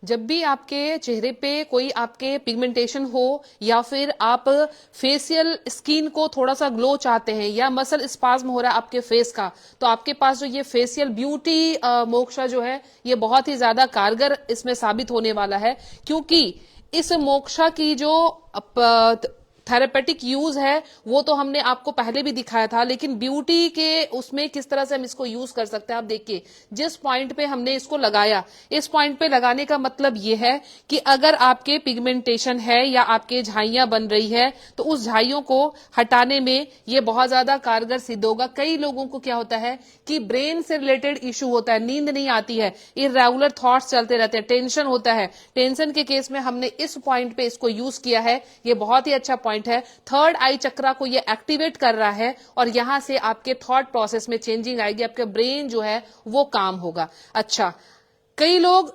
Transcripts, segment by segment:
जब भी आपके चेहरे पे कोई आपके पिगमेंटेशन हो या फिर आप फेशियल स्किन को थोड़ा सा ग्लो चाहते हैं या मसल स्पाज्म हो रहा है आपके फेस का, तो आपके पास जो ये फेशियल ब्यूटी मोक्षा जो है ये बहुत ही ज्यादा कारगर इसमें साबित होने वाला है। क्योंकि इस मोक्षा की जो थेरेपेटिक यूज है वो तो हमने आपको पहले भी दिखाया था, लेकिन ब्यूटी के उसमें किस तरह से हम इसको यूज कर सकते हैं आप देखिए। जिस पॉइंट पे हमने इसको लगाया, इस पॉइंट पे लगाने का मतलब ये है कि अगर आपके पिगमेंटेशन है या आपके झाइयां बन रही है तो उस झाइयों को हटाने में ये बहुत ज्यादा कारगर सिद्ध होगा। कई लोगों को क्या होता है कि ब्रेन से रिलेटेड इश्यू होता है, नींद नहीं आती है, इर्रेगुलर थॉट्स चलते रहते हैं, टेंशन होता है। टेंशन के केस में हमने इस पॉइंट पे इसको यूज किया है, ये बहुत ही अच्छा पॉइंट है। थर्ड आई चक्रा को ये एक्टिवेट कर रहा है और यहां से आपके थॉट प्रोसेस में चेंजिंग आएगी, आपके ब्रेन जो है वो काम होगा। अच्छा, कई लोग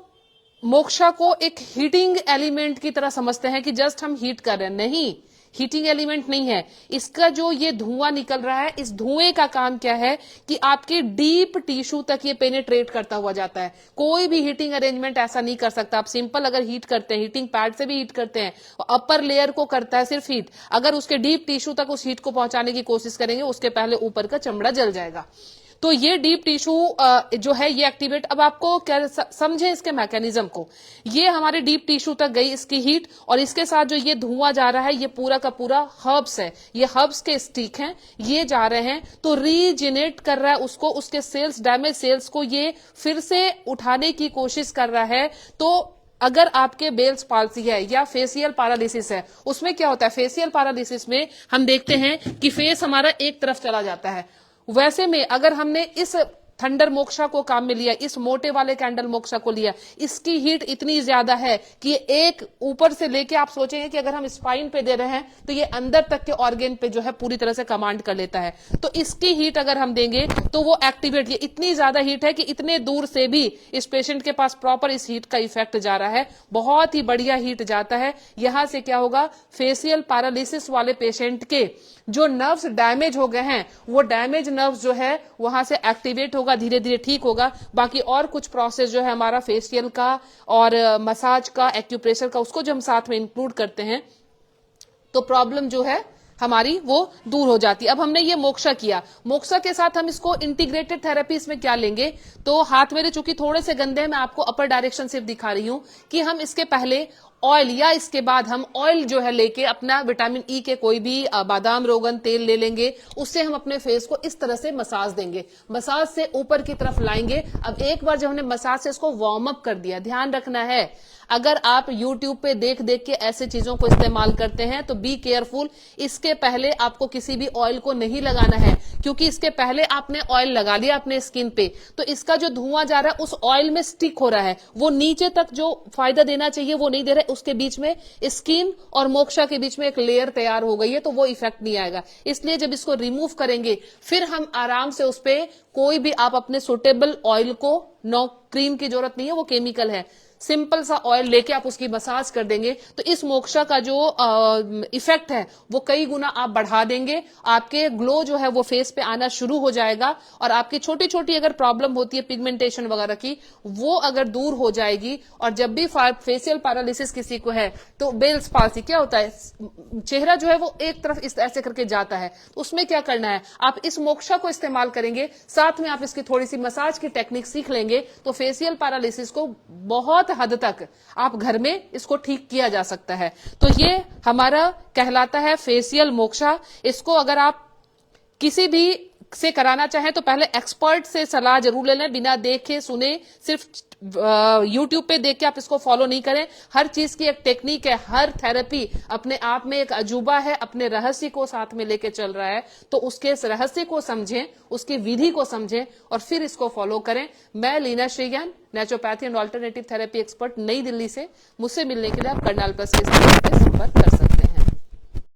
मोक्षा को एक हीटिंग एलिमेंट की तरह समझते हैं कि जस्ट हम हीट कर रहे हैं। नहीं, हीटिंग एलिमेंट नहीं है। इसका जो ये धुआं निकल रहा है, इस धुएं का काम क्या है कि आपके डीप टिश्यू तक ये पेनिट्रेट करता हुआ जाता है। कोई भी हीटिंग अरेंजमेंट ऐसा नहीं कर सकता। आप सिंपल अगर हीट करते हैं, हीटिंग पैड से भी हीट करते हैं, अपर लेयर को करता है सिर्फ हीट, अगर उसके डीप टिश्यू तक उस हीट को पहुंचाने की कोशिश करेंगे, उसके पहले ऊपर का चमड़ा जल जाएगा। तो ये डीप टिश्यू जो है ये एक्टिवेट, अब आपको क्या समझे इसके मैकेनिज्म को। ये हमारे डीप टिश्यू तक गई इसकी हीट, और इसके साथ जो ये धुआं जा रहा है ये पूरा का पूरा हर्ब्स है, ये हर्ब्स के स्टिक हैं, ये जा रहे हैं तो रीजेनेट कर रहा है उसको, उसके सेल्स, डैमेज सेल्स को ये फिर से उठाने की कोशिश कर रहा है। तो अगर आपके बेल्स पाल्सी है या फेशियल पैरालिसिस है, उसमें क्या होता है, फेशियल पैरालिसिस में हम देखते हैं कि फेस हमारा एक तरफ चला जाता है। वैसे में अगर हमने इस थंडर मोक्षा को काम में लिया, इस मोटे वाले कैंडल मोक्षा को लिया, इसकी हीट इतनी ज्यादा है कि एक ऊपर से लेके आप सोचेंगे कि अगर हम स्पाइन पे दे रहे हैं तो ये अंदर तक के ऑर्गेन पे जो है पूरी तरह से कमांड कर लेता है। तो इसकी हीट अगर हम देंगे तो वो एक्टिवेट, ये इतनी ज्यादा हीट है कि इतने दूर से भी इस पेशेंट के पास प्रॉपर इस हीट का इफेक्ट जा रहा है, बहुत ही बढ़िया हीट जाता है। यहां से क्या होगा, फेशियल पैरालिसिस वाले पेशेंट के जो नर्व्स डैमेज हो गए हैं वो डैमेज नर्व्स जो है वहां से एक्टिवेट होगा, धीरे धीरे ठीक होगा। बाकी और कुछ प्रोसेस जो है हमारा फेशियल का और मसाज का, एक्यूप्रेशर का, उसको जो हम साथ में इंक्लूड करते हैं तो प्रॉब्लम जो है हमारी वो दूर हो जाती है। अब हमने ये मोक्षा किया, मोक्षा के साथ हम इसको इंटीग्रेटेड थेरेपी इसमें क्या लेंगे, तो हाथ मेरे चूंकि थोड़े से गंदे हैं, मैं आपको अपर डायरेक्शन सिर्फ दिखा रही हूं कि हम इसके पहले ऑयल या इसके बाद हम ऑयल जो है लेके अपना विटामिन ई के कोई भी बादाम रोगन तेल ले लेंगे, उससे हम अपने फेस को इस तरह से मसाज देंगे, मसाज से ऊपर की तरफ लाएंगे। अब एक बार जब हमने मसाज से इसको वार्म अप कर दिया, ध्यान रखना है अगर आप YouTube पे देख देख के ऐसे चीजों को इस्तेमाल करते हैं तो बी केयरफुल। इसके पहले आपको किसी भी ऑयल को नहीं लगाना है, क्योंकि इसके पहले आपने ऑयल लगा लिया अपने स्किन पे तो इसका जो धुआं जा रहा है उस ऑयल में स्टिक हो रहा है, वो नीचे तक जो फायदा देना चाहिए वो नहीं दे रहा है। उसके बीच में स्किन और मोक्षा के बीच में एक लेयर तैयार हो गई है तो वो इफेक्ट नहीं आएगा। इसलिए जब इसको रिमूव करेंगे फिर हम आराम से उस पर कोई भी आप अपने सुटेबल ऑयल को, नो क्रीम की जरूरत नहीं है, वो केमिकल है, सिंपल सा ऑयल लेके आप उसकी मसाज कर देंगे तो इस मोक्षा का जो इफेक्ट है वो कई गुना आप बढ़ा देंगे। आपके ग्लो जो है वो फेस पे आना शुरू हो जाएगा और आपकी छोटी छोटी अगर प्रॉब्लम होती है पिगमेंटेशन वगैरह की, वो अगर दूर हो जाएगी। और जब भी फेशियल पैरालिसिस किसी को है तो बेल्स पाल्सी क्या होता है, चेहरा जो है वो एक तरफ इस ऐसे करके जाता है, तो उसमें क्या करना है, आप इस मोक्षा को इस्तेमाल करेंगे, साथ में आप इसकी थोड़ी सी मसाज की टेक्निक सीख लेंगे तो फेशियल पैरालिसिस को बहुत हद तक आप घर में इसको ठीक किया जा सकता है। तो ये हमारा कहलाता है फेशियल मोक्षा। इसको अगर आप किसी भी से कराना चाहें तो पहले एक्सपर्ट से सलाह जरूर ले लें, बिना देखे सुने सिर्फ YouTube पे देख के आप इसको फॉलो नहीं करें। हर चीज की एक टेक्निक है, हर थेरेपी अपने आप में एक अजूबा है, अपने रहस्य को साथ में लेके चल रहा है, तो उसके इस रहस्य को समझें, उसकी विधि को समझें और फिर इसको फॉलो करें। मैं Leena Shrigyan, naturopathy and alternative therapy expert, New Delhi से। मुझसे मिलने के लिए आप करनाल प्लस के संपर्क कर सकते हैं।